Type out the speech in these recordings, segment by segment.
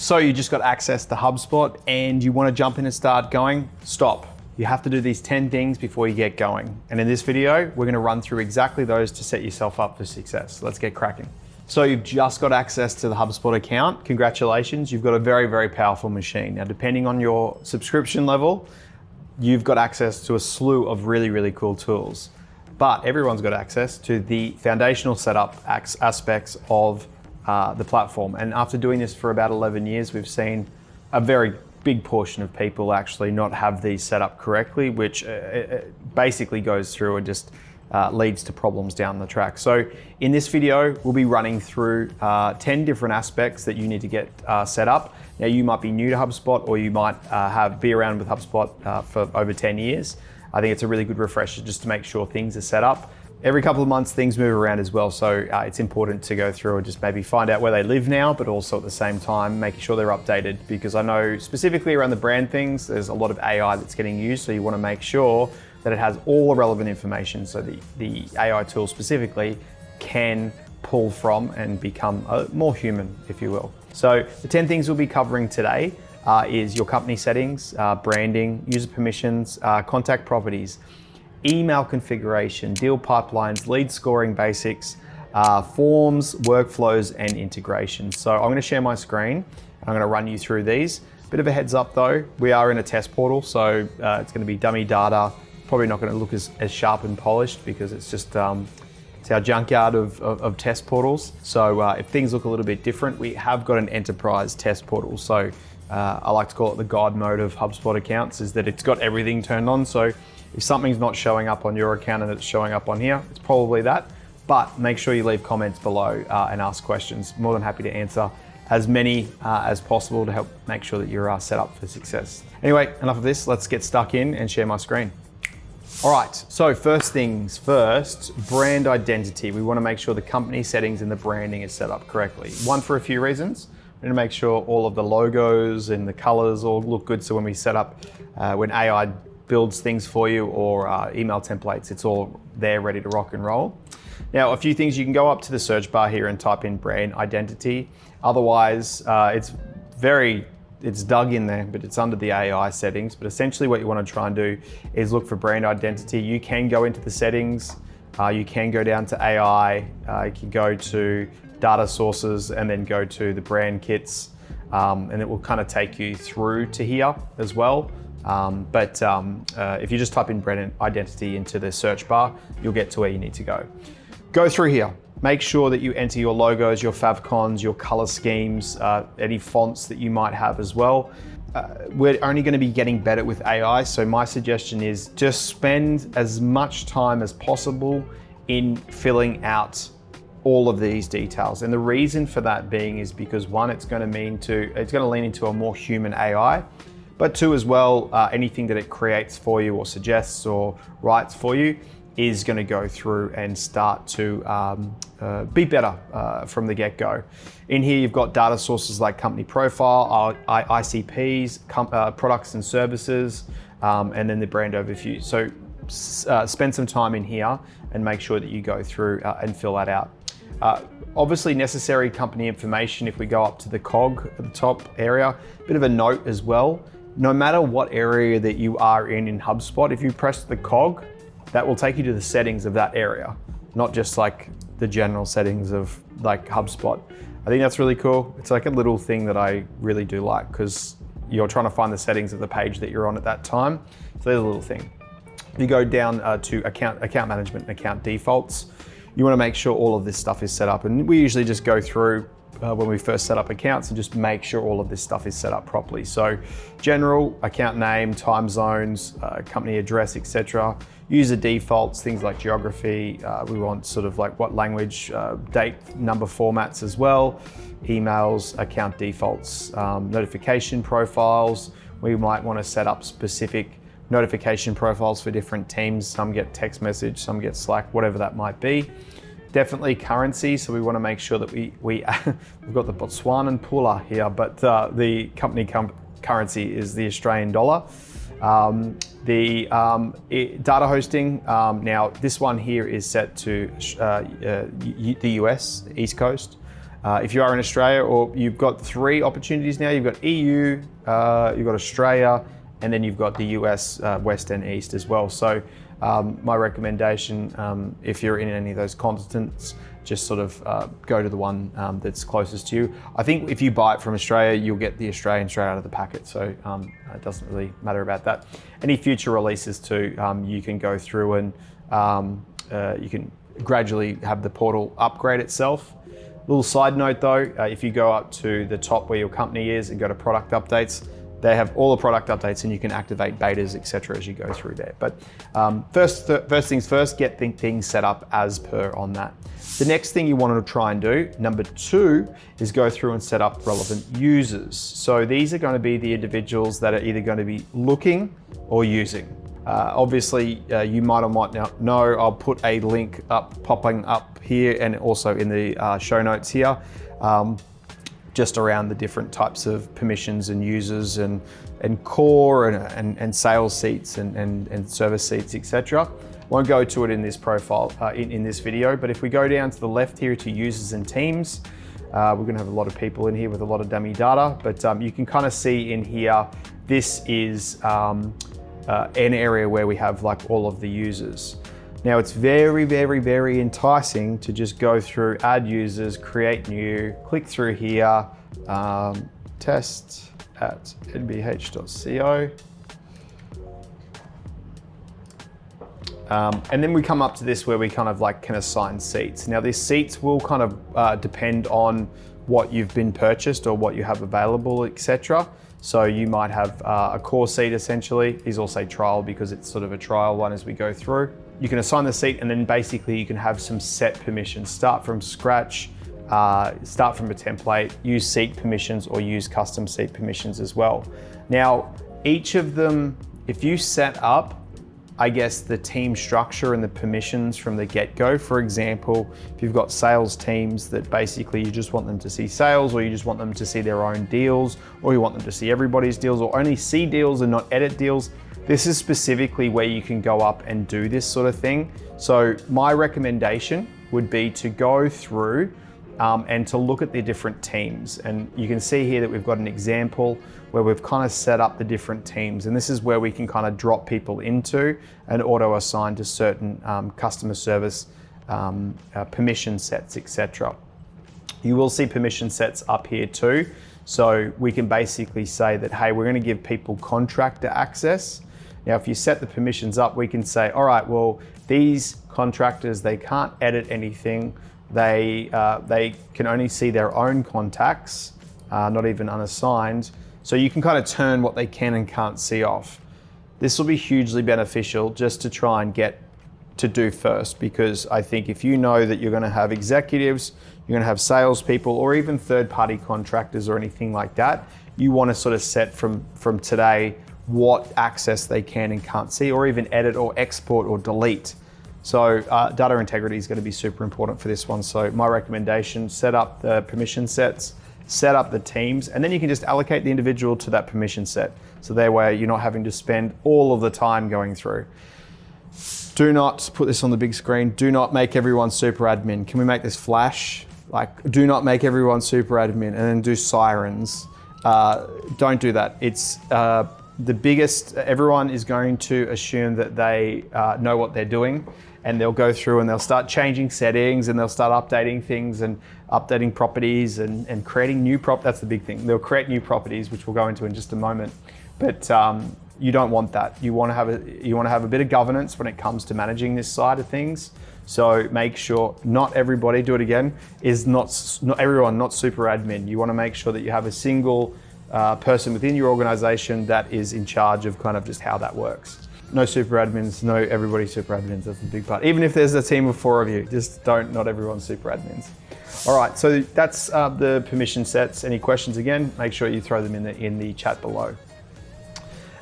So you just got access to HubSpot and you want to jump in and start going? Stop. You have to do these 10 things before you get going. And in this video, we're going to run through exactly those to set yourself up for success. Let's get cracking. So you've just got access to the HubSpot account. Congratulations, you've got a very, very powerful machine. Now, depending on your subscription level, you've got access to a slew of really, really cool tools. But everyone's got access to the foundational setup aspects of the platform. And after doing this for about 11 years, we've seen a very big portion of people actually not have these set up correctly, which basically goes through and just leads to problems down the track. So in this video, we'll be running through 10 different aspects that you need to get set up. Now, you might be new to HubSpot, or you might be around with HubSpot for over 10 years. I think it's a really good refresher just to make sure things are set up. Every couple of months, things move around as well, so it's important to go through and just maybe find out where they live now, but also at the same time, making sure they're updated, because I know specifically around the brand things, there's a lot of AI that's getting used, so you want to make sure that it has all the relevant information so the AI tool specifically can pull from and become more human, if you will. So the 10 things we'll be covering today is your company settings, branding, user permissions, contact properties, email configuration, deal pipelines, lead scoring basics, forms, workflows, and integration. So I'm going to share my screen. I'm going to run you through these. Bit of a heads up though, we are in a test portal, so it's going to be dummy data. Probably not going to look as sharp and polished because it's just it's our junkyard of test portals. So if things look a little bit different, we have got an enterprise test portal. So I like to call it the God mode of HubSpot accounts, is that it's got everything turned on. So if something's not showing up on your account and it's showing up on here, it's probably that. But make sure you leave comments below and ask questions. More than happy to answer as many as possible to help make sure that you're set up for success. Anyway, enough of this. Let's get stuck in and share my screen. All right, so first things first, brand identity. We want to make sure the company settings and the branding is set up correctly. One, for a few reasons. We need to make sure all of the logos and the colors all look good. So when we set up, when AI builds things for you, or email templates, it's all there ready to rock and roll. Now, a few things, you can go up to the search bar here and type in brand identity. Otherwise, it's dug in there, but it's under the AI settings. But essentially what you want to try and do is look for brand identity. You can go into the settings, you can go down to AI, you can go to data sources and then go to the brand kits, and it will kind of take you through to here as well. If you just type in brand identity into the search bar, you'll get to where you need to go. Go through here. Make sure that you enter your logos, your favicons, your color schemes, any fonts that you might have as well. We're only going to be getting better with AI, so my suggestion is just spend as much time as possible in filling out all of these details. And the reason for that being is because, one, it's going to lean into a more human AI. But two, as well, anything that it creates for you or suggests or writes for you is going to go through and start to be better from the get-go. In here, you've got data sources like company profile, ICPs, products and services, and then the brand overview. So spend some time in here and make sure that you go through and fill that out. Obviously, necessary company information. If we go up to the cog at the top area, bit of a note as well. No matter what area that you are in HubSpot, if you press the cog, that will take you to the settings of that area, not just like the general settings of like HubSpot. I think that's really cool. It's like a little thing that I really do like, because you're trying to find the settings of the page that you're on at that time. So there's a little thing. If you go down to account management and account defaults, you want to make sure all of this stuff is set up. And we usually just go through when we first set up accounts and just make sure all of this stuff is set up properly. So general, account name, time zones, company address, etc. User defaults, things like geography. We want sort of like what language, date, number formats as well. Emails, account defaults, notification profiles. We might want to set up specific notification profiles for different teams. Some get text message, some get Slack, whatever that might be. Definitely currency, so we want to make sure that we've got the Botswanan pula here, but the company currency is the Australian dollar. The data hosting, now this one here is set to the US, East Coast. If you are in Australia, or you've got 3 opportunities now. You've got EU, you've got Australia, and then you've got the US, West and East as well. So my recommendation, if you're in any of those continents, just sort of go to the one that's closest to you. I think if you buy it from Australia, you'll get the Australian straight out of the packet. So it doesn't really matter about that. Any future releases too, you can go through and you can gradually have the portal upgrade itself. Little side note though, if you go up to the top where your company is and go to product updates, they have all the product updates and you can activate betas, etc. as you go through there. But first things first, get things set up as per on that. The next thing you want to try and do, number 2, is go through and set up relevant users. So these are going to be the individuals that are either going to be looking or using. Obviously, you might or might not know, I'll put a link popping up here and also in the show notes here, just around the different types of permissions and users and core and sales seats and service seats, etc. Won't go to it in this profile, in this video, but if we go down to the left here to users and teams, we're gonna have a lot of people in here with a lot of dummy data, but you can kind of see in here, this is an area where we have like all of the users. Now it's very, very, very enticing to just go through, add users, create new, click through here, test at nbh.co. And then we come up to this where we kind of like can assign seats. Now these seats will kind of depend on what you've been purchased or what you have available, etc. So you might have a core seat essentially. These all say trial because it's sort of a trial one as we go through. You can assign the seat and then basically you can have some set permissions. Start from scratch, start from a template, use seat permissions or use custom seat permissions as well. Now, each of them, if you set up, I guess, the team structure and the permissions from the get-go. For example, if you've got sales teams that basically you just want them to see sales, or you just want them to see their own deals, or you want them to see everybody's deals, or only see deals and not edit deals, this is specifically where you can go up and do this sort of thing. So my recommendation would be to go through and to look at the different teams. And you can see here that we've got an example where we've kind of set up the different teams. And this is where we can kind of drop people into and auto assign to certain customer service permission sets, etc. You will see permission sets up here too. So we can basically say that, hey, we're going to give people contractor access. Now, if you set the permissions up, we can say, all right, well, these contractors, they can't edit anything. They can only see their own contacts, not even unassigned. So you can kind of turn what they can and can't see off. This will be hugely beneficial just to try and get to do first, because I think if you know that you're going to have executives, you're going to have salespeople, or even third-party contractors or anything like that, you want to sort of set from today what access they can and can't see, or even edit or export or delete. So data integrity is going to be super important for this one. So my recommendation, set up the permission sets, set up the teams, and then you can just allocate the individual to that permission set. So that way you're not having to spend all of the time going through. Do not put this on the big screen. Do not make everyone super admin. Can we make this flash? Like, do not make everyone super admin and then do sirens. Don't do that. It's the biggest, everyone is going to assume that they know what they're doing, and they'll go through and they'll start changing settings and they'll start updating things and updating properties and creating new that's the big thing. They'll create new properties, which we'll go into in just a moment. But you don't want that. You want to have a bit of governance when it comes to managing this side of things. So make sure not everybody, do it again, is not everyone, not super admin. You want to make sure that you have a single person within your organization that is in charge of kind of just how that works. No super admins, no everybody super admins, that's the big part. Even if there's a team of 4 of you, just not everyone super admins. All right, so that's the permission sets. Any questions again, make sure you throw them in the chat below.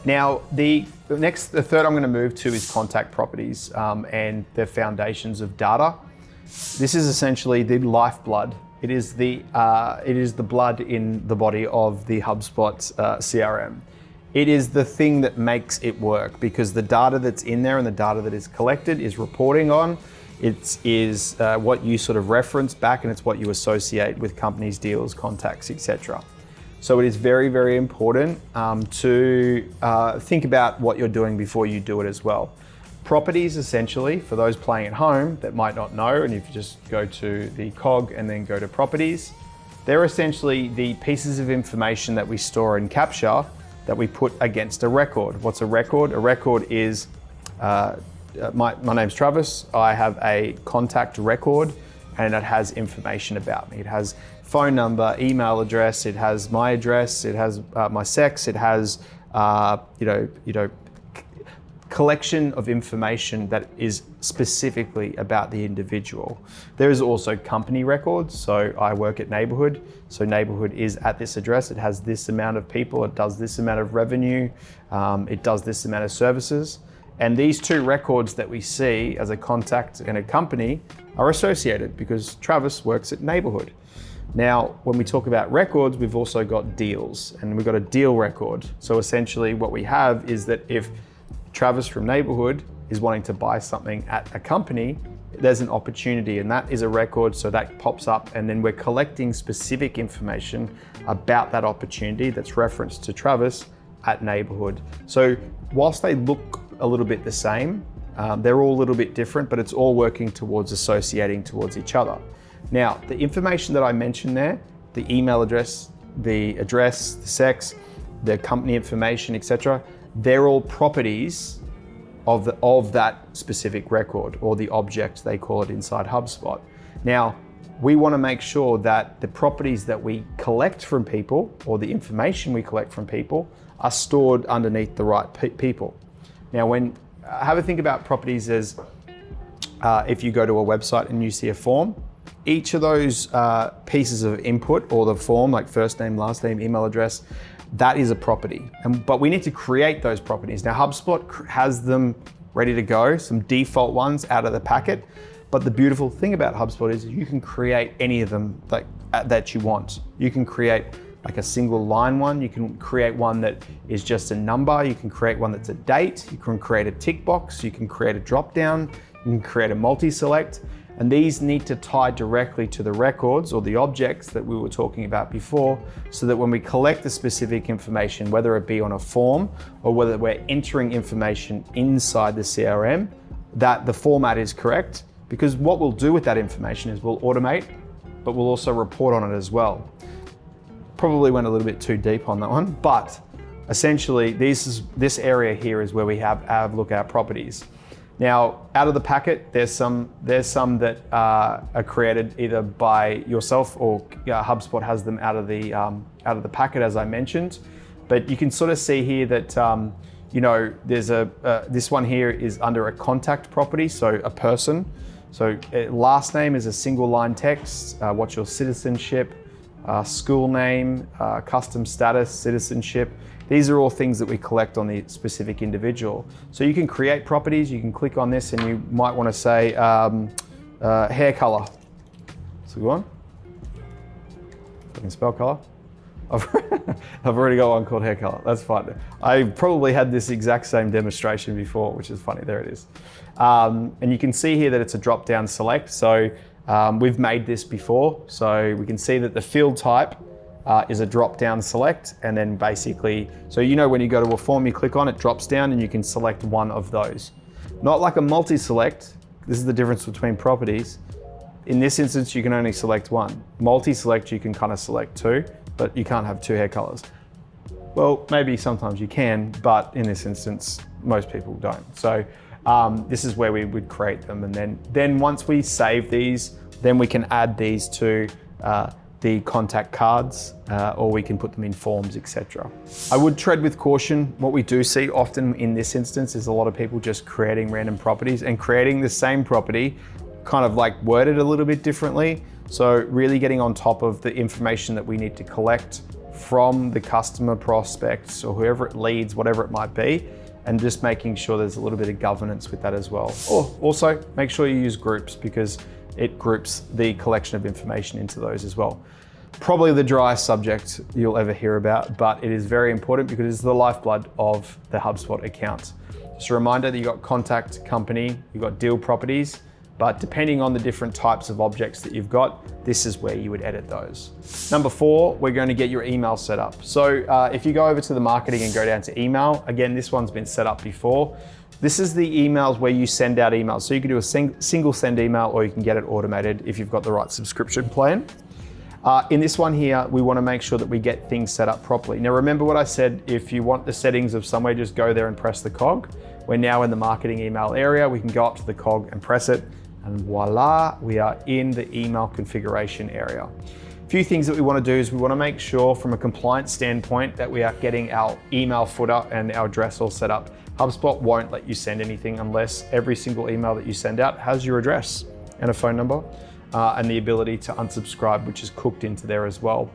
Now, the third I'm gonna move to is contact properties and the foundations of data. This is essentially the lifeblood. It is the blood in the body of the HubSpot CRM. It is the thing that makes it work, because the data that's in there and the data that is collected is reporting on. It is what you sort of reference back, and it's what you associate with companies, deals, contacts, etc. So it is very, very important to think about what you're doing before you do it as well. Properties, essentially, for those playing at home that might not know, and if you just go to the cog and then go to properties, they're essentially the pieces of information that we store and capture that we put against a record. What's a record? A record is, my name's Travis, I have a contact record, and it has information about me. It has phone number, email address, it has my address, it has my sex, it has collection of information that is specifically about the individual. There is also company records. So I work at Neighborhood. So Neighborhood is at this address. It has this amount of people. It does this amount of revenue. It does this amount of services. And these two records that we see as a contact and a company are associated because Travis works at Neighborhood. Now, when we talk about records, we've also got deals, and we've got a deal record. So essentially what we have is that if Travis from Neighborhood is wanting to buy something at a company, there's an opportunity, and that is a record, so that pops up, and then we're collecting specific information about that opportunity that's referenced to Travis at Neighborhood. So whilst they look a little bit the same, they're all a little bit different, but it's all working towards associating towards each other. Now, the information that I mentioned there, the email address, the sex, the company information, etc., they're all properties of that specific record, or the object they call it inside HubSpot. Now, we want to make sure that the properties that we collect from people, or the information we collect from people, are stored underneath the right people. Now, when have a think about properties as if you go to a website and you see a form, each of those pieces of input, or the form, like first name, last name, email address, that is a property. But we need to create those properties. Now, HubSpot has them ready to go, some default ones out of the packet. But the beautiful thing about HubSpot is you can create any of them that you want. You can create like a single line one. You can create one that is just a number. You can create one that's a date. You can create a tick box. You can create a drop down. You can create a multi-select. And these need to tie directly to the records or the objects that we were talking about before, so that when we collect the specific information, whether it be on a form or whether we're entering information inside the CRM, that the format is correct. Because what we'll do with that information is we'll automate, but we'll also report on it as well. Probably went a little bit too deep on that one, but essentially this area here is where we have our lookout properties. Now, out of the packet, there's some that are created either by yourself or HubSpot has them out of the packet, as I mentioned. But you can sort of see here that there's this one here is under a contact property, so a person. So last name is a single line text. What's your citizenship? School name, custom status, citizenship. These are all things that we collect on the specific individual. So you can create properties, you can click on this, and you might want to say hair color. So go on. I can spell color. I've already got one called hair color. That's fine. I probably had this exact same demonstration before, which is funny. There it is. And you can see here that it's a drop-down select. So we've made this before. So we can see that the field type is a drop-down select, and then basically, so when you go to a form, you click on it, drops down, and you can select one of those. Not like a multi-select. This is the difference between properties. In this instance, you can only select one. Multi-select, you can kind of select two, but you can't have two hair colors. Well, maybe sometimes you can, but in this instance, most people don't. So this is where we would create them, and then once we save these, then we can add these to the contact cards, or we can put them in forms, etc. I would tread with caution. What we do see often in this instance is a lot of people just creating random properties and creating the same property, kind of like worded a little bit differently. So really getting on top of the information that we need to collect from the customer, prospects, or whoever it leads, whatever it might be, and just making sure there's a little bit of governance with that as well. Or also make sure you use groups, because it groups the collection of information into those as well. Probably the driest subject you'll ever hear about, but it is very important because it's the lifeblood of the HubSpot account. Just a reminder that you got contact, company, you got deal properties, But depending on the different types of objects that you've got, this is where you would edit those. Number 4, we're going to get your email set up. So if you go over to the marketing and go down to email, again, this one's been set up before. This is the emails where you send out emails. So you can do a single send email, or you can get it automated if you've got the right subscription plan. In this one here, we want to make sure that we get things set up properly. Now remember what I said, if you want the settings of somewhere, just go there and press the cog. We're now in the marketing email area. We can go up to the cog and press it, and voila, we are in the email configuration area. A few things that we want to do is we want to make sure from a compliance standpoint that we are getting our email footer and our address all set up. HubSpot won't let you send anything unless every single email that you send out has your address and a phone number and the ability to unsubscribe, which is cooked into there as well.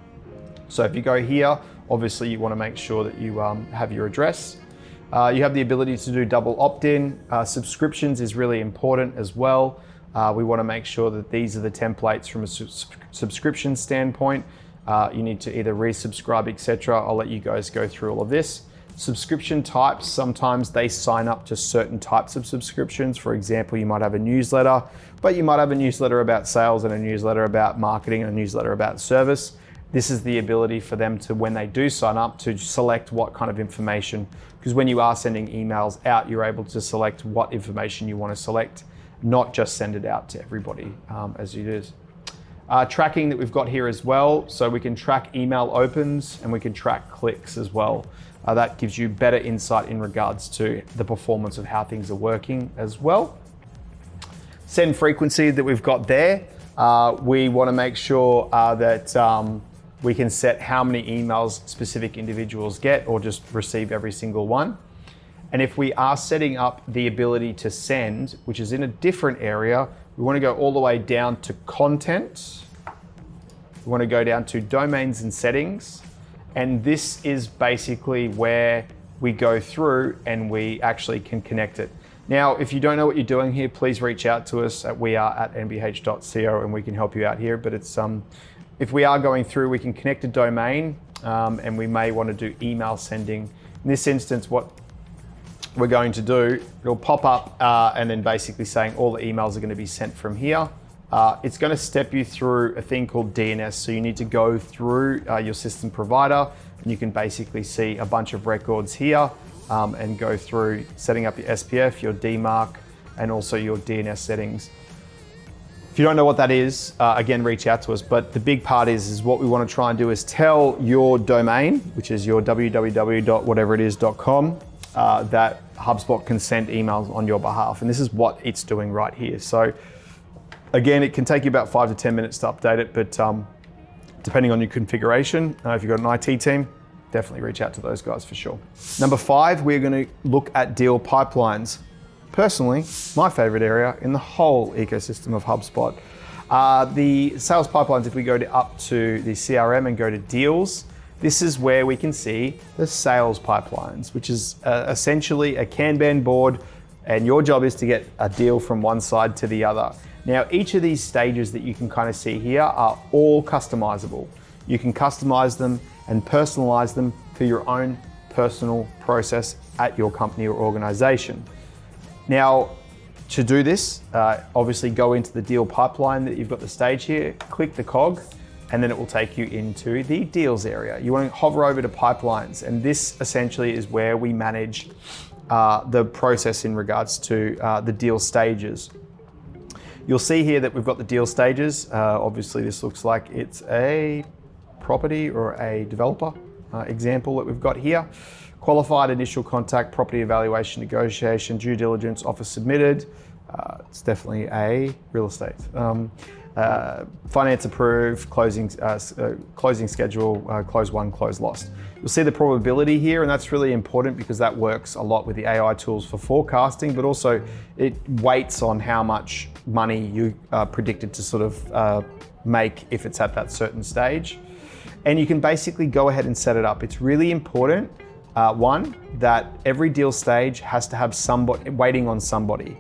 So if you go here, obviously you want to make sure that you have your address. You have the ability to do double opt-in. Subscriptions is really important as well. We want to make sure that these are the templates from a subscription standpoint. You need to either resubscribe, etc. I'll let you guys go through all of this. Subscription types, sometimes they sign up to certain types of subscriptions. For example, you might have a newsletter, but you might have a newsletter about sales and a newsletter about marketing and a newsletter about service. This is the ability for them to, when they do sign up, to select what kind of information, because when you are sending emails out, you're able to select what information you want to select, not just send it out to everybody as it is. Tracking that we've got here as well, so we can track email opens and we can track clicks as well. That gives you better insight in regards to the performance of how things are working as well. Send frequency that we've got there. We want to make sure that we can set how many emails specific individuals get or just receive every single one. And if we are setting up the ability to send, which is in a different area, we want to go all the way down to content. We want to go down to domains and settings. And this is basically where we go through and we actually can connect it. Now, if you don't know what you're doing here, please reach out to us at we@nbh.co and we can help you out here. But it's if we are going through, we can connect a domain and we may want to do email sending. In this instance, what we're going to do, it'll pop up and then basically saying all the emails are going to be sent from here. It's going to step you through a thing called DNS. So you need to go through your system provider and you can basically see a bunch of records here and go through setting up your SPF, your DMARC, and also your DNS settings. If you don't know what that is, again, reach out to us. But the big part is what we want to try and do is tell your domain, which is your www.whateverit.com, that HubSpot can send emails on your behalf. And this is what it's doing right here. So again, it can take you about 5 to 10 minutes to update it, but depending on your configuration, if you've got an IT team, definitely reach out to those guys for sure. Number 5, we're going to look at deal pipelines. Personally, my favorite area in the whole ecosystem of HubSpot. The sales pipelines, if we go up to the CRM and go to deals, this is where we can see the sales pipelines, which is essentially a Kanban board, and your job is to get a deal from one side to the other. Now, each of these stages that you can kind of see here are all customizable. You can customize them and personalize them for your own personal process at your company or organization. Now, to do this, obviously go into the deal pipeline that you've got the stage here, click the cog, and then it will take you into the deals area. You want to hover over to pipelines, and this essentially is where we manage the process in regards to the deal stages. You'll see here that we've got the deal stages. Obviously, this looks like it's a property or a developer example that we've got here. Qualified, initial contact, property evaluation, negotiation, due diligence, offer submitted. It's definitely a real estate. Finance approved, closing schedule, close won, close lost. You'll see the probability here, and that's really important because that works a lot with the AI tools for forecasting, but also it weights on how much money you are predicted to sort of make if it's at that certain stage. And you can basically go ahead and set it up. It's really important, one, that every deal stage has to have somebody waiting on somebody.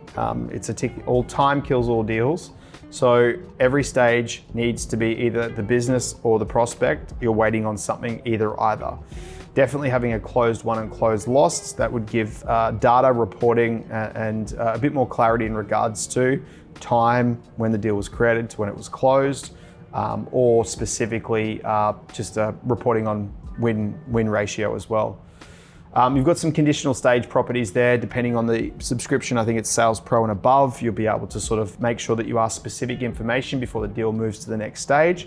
It's a tick, all time kills all deals. So every stage needs to be either the business or the prospect. You're waiting on something, either. Definitely having a closed won and closed lost. That would give data reporting and a bit more clarity in regards to time when the deal was created to when it was closed, or specifically just reporting on win ratio as well. You've got some conditional stage properties there, depending on the subscription. I think it's Sales Pro and above. You'll be able to sort of make sure that you ask specific information before the deal moves to the next stage.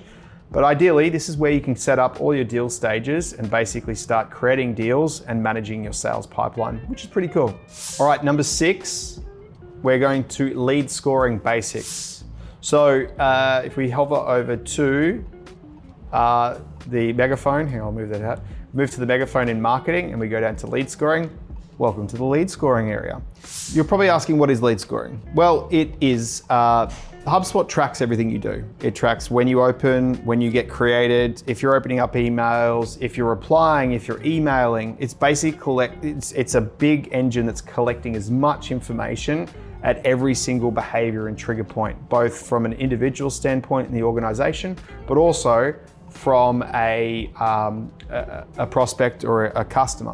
But ideally, this is where you can set up all your deal stages and basically start creating deals and managing your sales pipeline, which is pretty cool. All right, number 6, we're going to lead scoring basics. So if we hover over to the megaphone, here, I'll move that out. Move to the megaphone in marketing and we go down to lead scoring. Welcome to the lead scoring area. You're probably asking, what is lead scoring? Well, it is, HubSpot tracks everything you do. It tracks when you open, when you get created, if you're opening up emails, if you're replying, if you're emailing. It's basically it's a big engine that's collecting as much information at every single behavior and trigger point, both from an individual standpoint in the organization, but also from a prospect or a customer.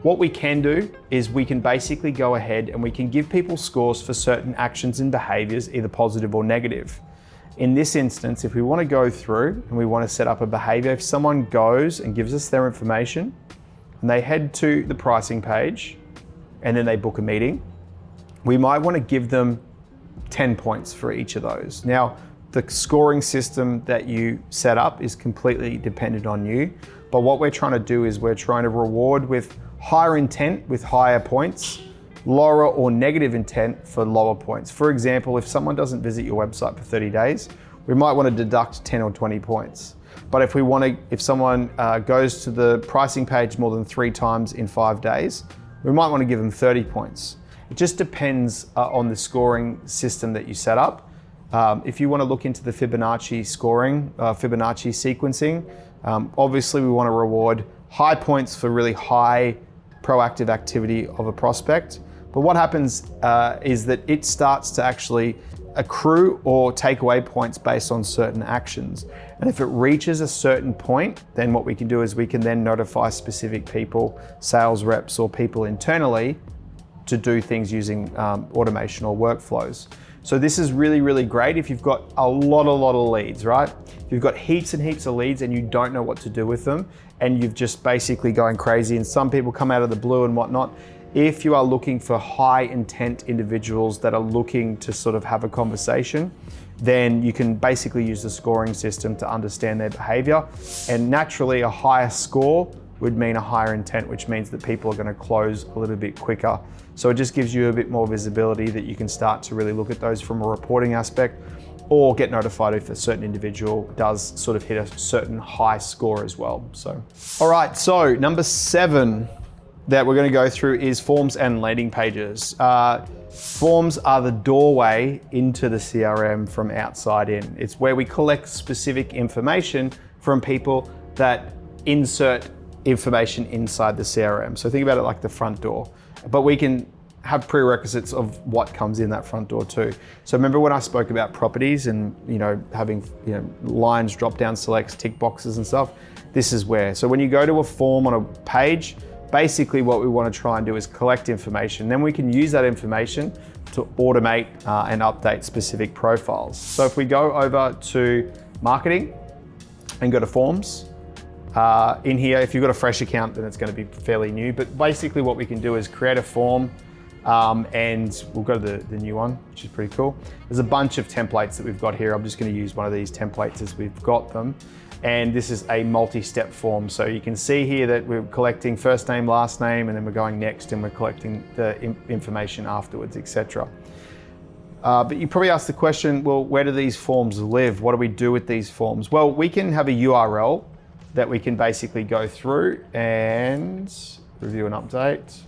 What we can do is we can basically go ahead and we can give people scores for certain actions and behaviors, either positive or negative. In this instance, if we want to go through and we want to set up a behavior, if someone goes and gives us their information and they head to the pricing page and then they book a meeting, we might want to give them 10 points for each of those. Now, the scoring system that you set up is completely dependent on you, but what we're trying to do is we're trying to reward with higher intent with higher points, lower or negative intent for lower points. For example, if someone doesn't visit your website for 30 days, we might want to deduct 10 or 20 points. But if someone goes to the pricing page more than 3 times in 5 days, we might want to give them 30 points. It just depends on the scoring system that you set up. If you want to look into the Fibonacci scoring, Fibonacci sequencing, obviously we want to reward high points for really high proactive activity of a prospect. But what happens is that it starts to actually accrue or take away points based on certain actions. And if it reaches a certain point, then what we can do is we can then notify specific people, sales reps or people internally, to do things using automation or workflows. So this is really, really great if you've got a lot of leads, right? If you've got heaps and heaps of leads and you don't know what to do with them, and you've just basically going crazy, and some people come out of the blue and whatnot. If you are looking for high intent individuals that are looking to sort of have a conversation, then you can basically use the scoring system to understand their behavior. And naturally, a higher score would mean a higher intent, which means that people are going to close a little bit quicker. So it just gives you a bit more visibility that you can start to really look at those from a reporting aspect, or get notified if a certain individual does sort of hit a certain high score as well. So, all right, so number 7 that we're going to go through is forms and landing pages. Forms are the doorway into the CRM from outside in. It's where we collect specific information from people that insert information inside the CRM. So think about it like the front door, but we can have prerequisites of what comes in that front door too. So remember when I spoke about properties and having lines, drop down selects, tick boxes and stuff? This is where. So when you go to a form on a page, basically what we want to try and do is collect information. Then we can use that information to automate and update specific profiles. So if we go over to marketing and go to forms, in here, if you've got a fresh account, then it's going to be fairly new. But basically what we can do is create a form, and we'll go to the new one, which is pretty cool. There's a bunch of templates that we've got here. I'm just going to use one of these templates as we've got them. And this is a multi-step form. So you can see here that we're collecting first name, last name, and then we're going next and we're collecting the information afterwards, etc. But you probably ask the question, well, where do these forms live? What do we do with these forms? Well, we can have a URL that we can basically go through and review and update.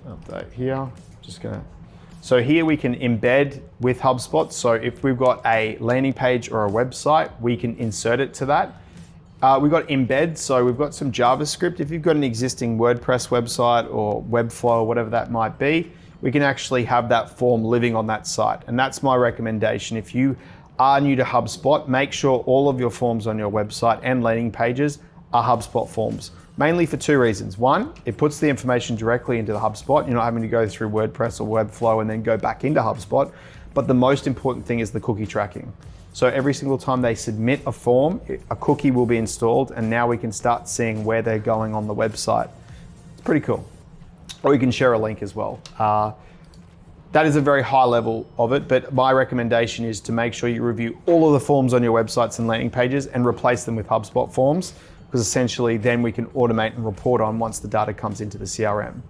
Update here, so here we can embed with HubSpot. So if we've got a landing page or a website, we can insert it to that. We've got embed, so we've got some JavaScript. If you've got an existing WordPress website or Webflow or whatever that might be, we can actually have that form living on that site. And that's my recommendation. If you are new to HubSpot, make sure all of your forms on your website and landing pages are HubSpot forms, mainly for two reasons. One, it puts the information directly into the HubSpot. You're not having to go through WordPress or Webflow and then go back into HubSpot. But the most important thing is the cookie tracking. So every single time they submit a form, a cookie will be installed, and now we can start seeing where they're going on the website. It's pretty cool. Or you can share a link as well. That is a very high level of it, but my recommendation is to make sure you review all of the forms on your websites and landing pages and replace them with HubSpot forms, because essentially then we can automate and report on once the data comes into the CRM.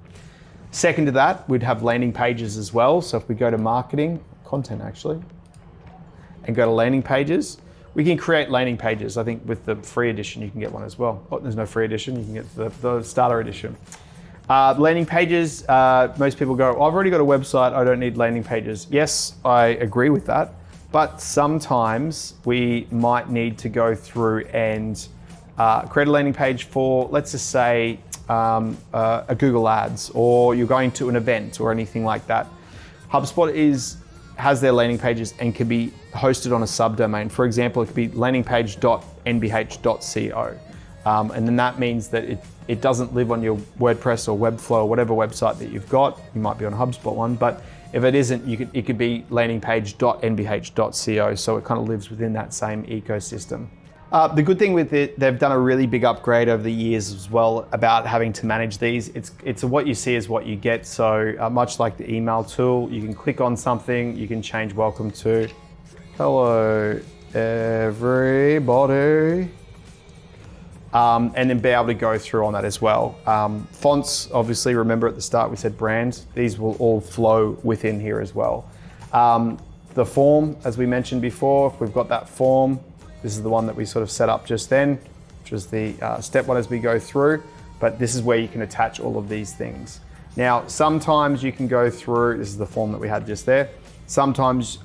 Second to that, we'd have landing pages as well. So if we go to marketing, content actually, and go to landing pages, we can create landing pages. I think with the free edition, you can get one as well. Oh, there's no free edition, you can get the starter edition. Landing pages, most people go, I've already got a website, I don't need landing pages. Yes, I agree with that, but sometimes we might need to go through and create a landing page for, let's just say, a Google Ads, or you're going to an event or anything like that. HubSpot has their landing pages and can be hosted on a subdomain. For example, it could be landingpage.nbh.co. And then that means that it doesn't live on your WordPress or Webflow or whatever website that you've got. You might be on a HubSpot one, but if it isn't, it could be landingpage.nbh.co, so it kind of lives within that same ecosystem. The good thing with it, they've done a really big upgrade over the years as well about having to manage these. It's what you see is what you get. So much like the email tool, you can click on something, you can change welcome to hello everybody. And then be able to go through on that as well. Fonts, obviously, remember at the start we said brand. These will all flow within here as well. The form, as we mentioned before, if we've got that form, this is the one that we sort of set up just then, which was the step one as we go through, but this is where you can attach all of these things. Now, sometimes you can go through, this is the form that we had just there, sometimes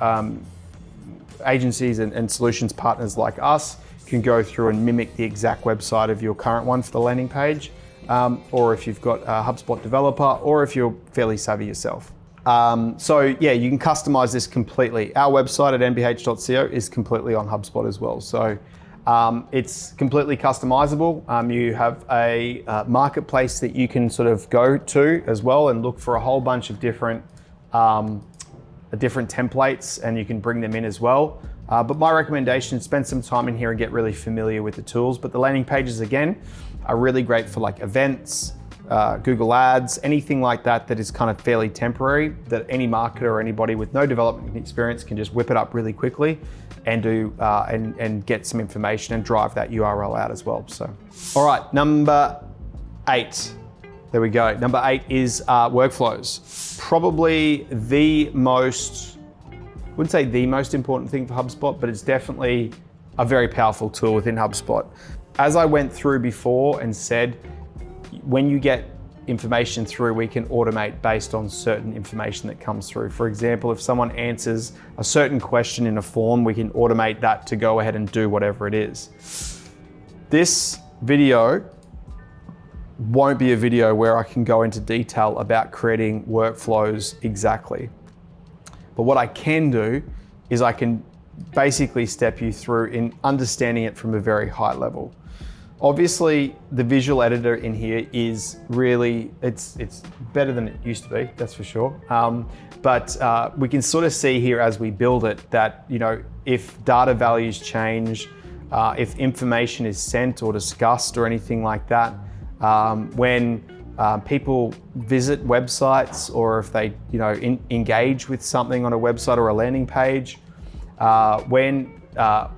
agencies and solutions partners like us can go through and mimic the exact website of your current one for the landing page, or if you've got a HubSpot developer, or if you're fairly savvy yourself. So yeah, you can customize this completely. Our website at nbh.co is completely on HubSpot as well. So it's completely customizable. You have a marketplace that you can sort of go to as well and look for a whole bunch of different templates, and you can bring them in as well. But my recommendation is spend some time in here and get really familiar with the tools. But the landing pages, again, are really great for like events, Google Ads, anything like that is kind of fairly temporary, that any marketer or anybody with no development experience can just whip it up really quickly and do and get some information and drive that URL out as well. So, all right, number 8. There we go. Number 8 is workflows. Probably the most, I wouldn't say the most important thing for HubSpot, but it's definitely a very powerful tool within HubSpot. As I went through before and said, when you get information through, we can automate based on certain information that comes through. For example, if someone answers a certain question in a form, we can automate that to go ahead and do whatever it is. This video won't be a video where I can go into detail about creating workflows exactly. But what I can do is I can basically step you through in understanding it from a very high level. Obviously, the visual editor in here is really, it's better than it used to be, that's for sure. But we can sort of see here as we build it that, you know, if data values change, if information is sent or discussed or anything like that, when people visit websites, or if they, you know, engage with something on a website or a landing page, when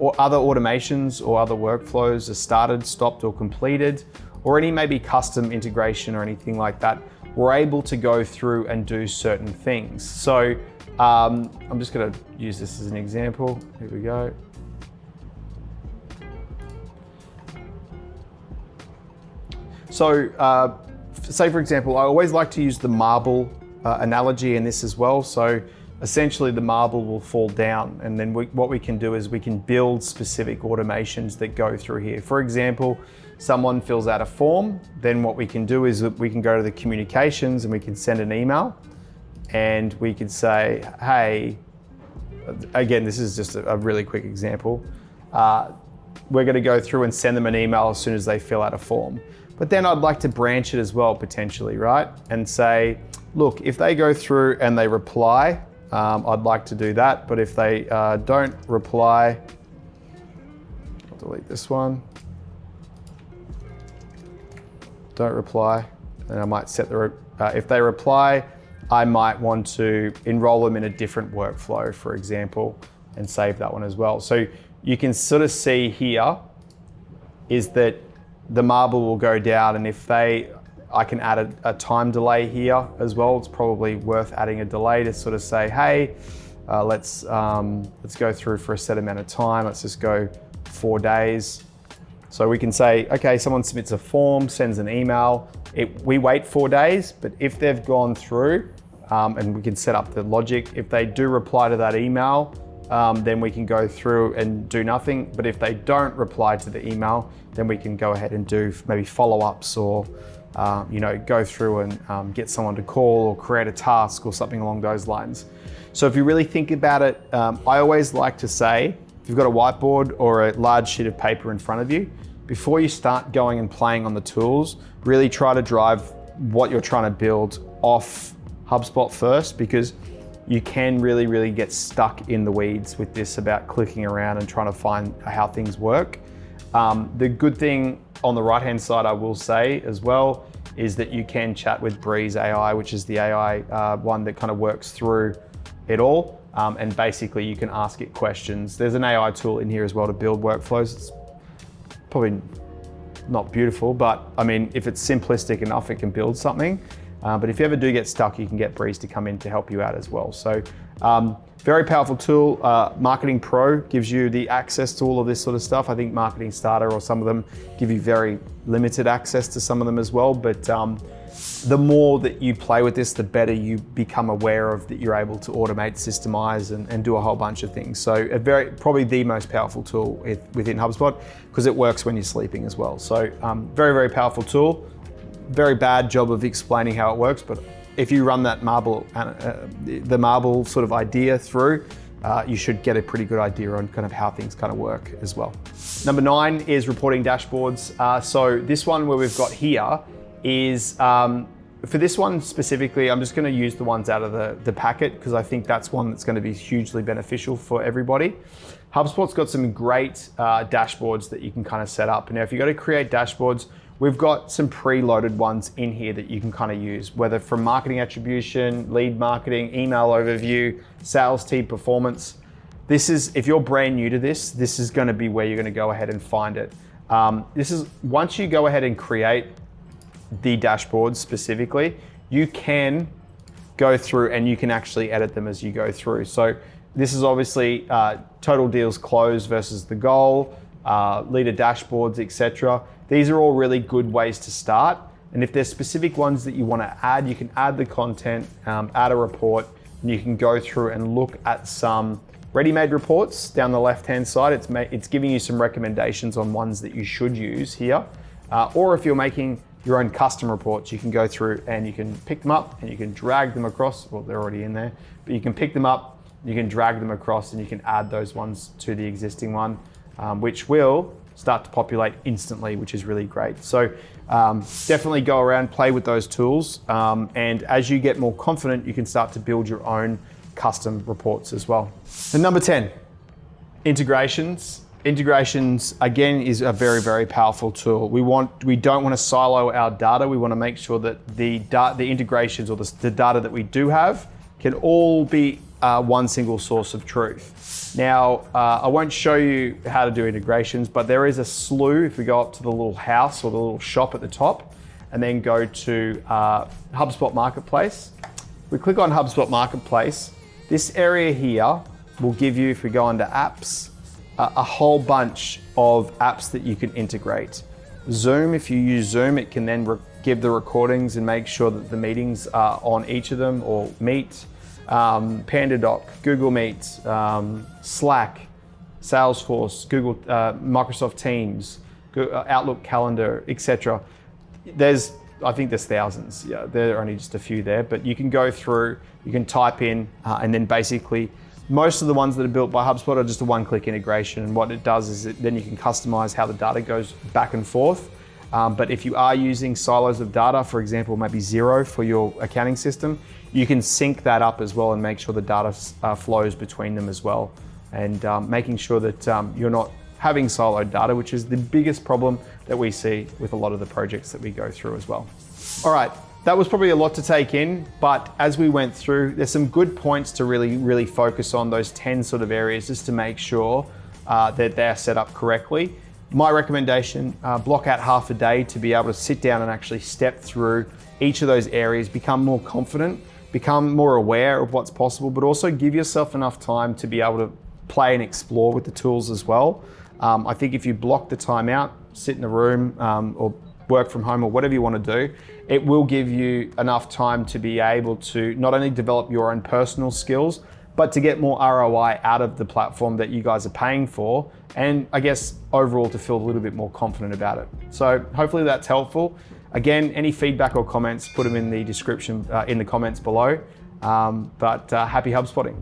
or other automations or other workflows are started, stopped, or completed, or any maybe custom integration or anything like that, we're able to go through and do certain things. So I'm just going to use this as an example. Here we go. So say for example, I always like to use the marble analogy in this as well. So essentially the marble will fall down, and then what we can do is we can build specific automations that go through here. For example, someone fills out a form, then what we can do is we can go to the communications and we can send an email, and we could say, hey, again, this is just a really quick example. we're going to go through and send them an email as soon as they fill out a form. But then I'd like to branch it as well, potentially, right? And say, look, if they go through and they reply, I'd like to do that. But if they don't reply, I'll delete this one. Don't reply. And I might set the, if they reply, I might want to enroll them in a different workflow, for example, and save that one as well. So you can sort of see here is that the marble will go down, and if I can add a time delay here as well. It's probably worth adding a delay to sort of say, hey, let's go through for a set amount of time. Let's just go 4 days. So we can say, okay, someone submits a form, sends an email. We wait 4 days, but if they've gone through, and we can set up the logic, if they do reply to that email, then we can go through and do nothing. But if they don't reply to the email, then we can go ahead and do maybe follow-ups or go through and get someone to call or create a task or something along those lines. So if you really think about it, I always like to say, if you've got a whiteboard or a large sheet of paper in front of you, before you start going and playing on the tools, really try to drive what you're trying to build off HubSpot first, because you can really, really get stuck in the weeds with this about clicking around and trying to find how things work. The good thing on the right-hand side, I will say as well, is that you can chat with Breeze AI, which is the AI one that kind of works through it all. And basically you can ask it questions. There's an AI tool in here as well to build workflows. It's probably not beautiful, but I mean, if it's simplistic enough, it can build something. But if you ever do get stuck, you can get Breeze to come in to help you out as well. So very powerful tool. Marketing Pro gives you the access to all of this sort of stuff. I think Marketing Starter or some of them give you very limited access to some of them as well. But the more that you play with this, the better you become aware of that you're able to automate, systemize, and do a whole bunch of things. So probably the most powerful tool within HubSpot, because it works when you're sleeping as well. So very, very powerful tool. Very bad job of explaining how it works, but if you run that the marble sort of idea through, you should get a pretty good idea on kind of how things kind of work as well. Number 9 is reporting dashboards. So this one where we've got here is, for this one specifically, I'm just going to use the ones out of the packet because I think that's one that's going to be hugely beneficial for everybody. HubSpot's got some great dashboards that you can kind of set up. Now, if you go to create dashboards, we've got some preloaded ones in here that you can kind of use, whether from marketing attribution, lead marketing, email overview, sales team performance. This is, if you're brand new to this is going to be where you're going to go ahead and find it. This is, once you go ahead and create the dashboards specifically, you can go through and you can actually edit them as you go through. So this is obviously total deals closed versus the goal, leader dashboards, etc. These are all really good ways to start. And if there's specific ones that you want to add, you can add the content, add a report, and you can go through and look at some ready-made reports down the left-hand side. It's giving you some recommendations on ones that you should use here. Or if you're making your own custom reports, you can go through and you can pick them up and you can drag them across. Well, they're already in there, but you can pick them up, you can drag them across, and you can add those ones to the existing one, which will start to populate instantly, which is really great. So definitely go around, play with those tools. And as you get more confident, you can start to build your own custom reports as well. And number 10, integrations. Integrations, again, is a very, very powerful tool. We don't want to silo our data. We want to make sure that the integrations or the data that we do have can all be one single source of truth. Now, I won't show you how to do integrations, but there is a slew. If we go up to the little house or the little shop at the top and then go to HubSpot Marketplace, we click on HubSpot Marketplace. This area here will give you, if we go under apps, a whole bunch of apps that you can integrate. Zoom, if you use Zoom, it can then give the recordings and make sure that the meetings are on each of them, or Meet. PandaDoc, Google Meet, Slack, Salesforce, Google, Microsoft Teams, Outlook Calendar, etc. I think there's thousands. Yeah, there are only just a few there, but you can go through, you can type in, and then basically Most of the ones that are built by HubSpot are just a one-click integration, and what it does is then you can customize how the data goes back and forth. But if you are using silos of data, for example, maybe Xero for your accounting system, you can sync that up as well and make sure the data flows between them as well. And making sure that you're not having siloed data, which is the biggest problem that we see with a lot of the projects that we go through as well. All right, that was probably a lot to take in, but as we went through, there's some good points to really focus on, those 10 sort of areas, just to make sure that they're set up correctly. My recommendation, block out half a day to be able to sit down and actually step through each of those areas, become more confident, become more aware of what's possible, but also give yourself enough time to be able to play and explore with the tools as well. I think if you block the time out, sit in a room or work from home or whatever you want to do, it will give you enough time to be able to not only develop your own personal skills, but to get more ROI out of the platform that you guys are paying for, and I guess overall to feel a little bit more confident about it. So hopefully that's helpful. Again, any feedback or comments, put them in the description, in the comments below. Happy HubSpotting.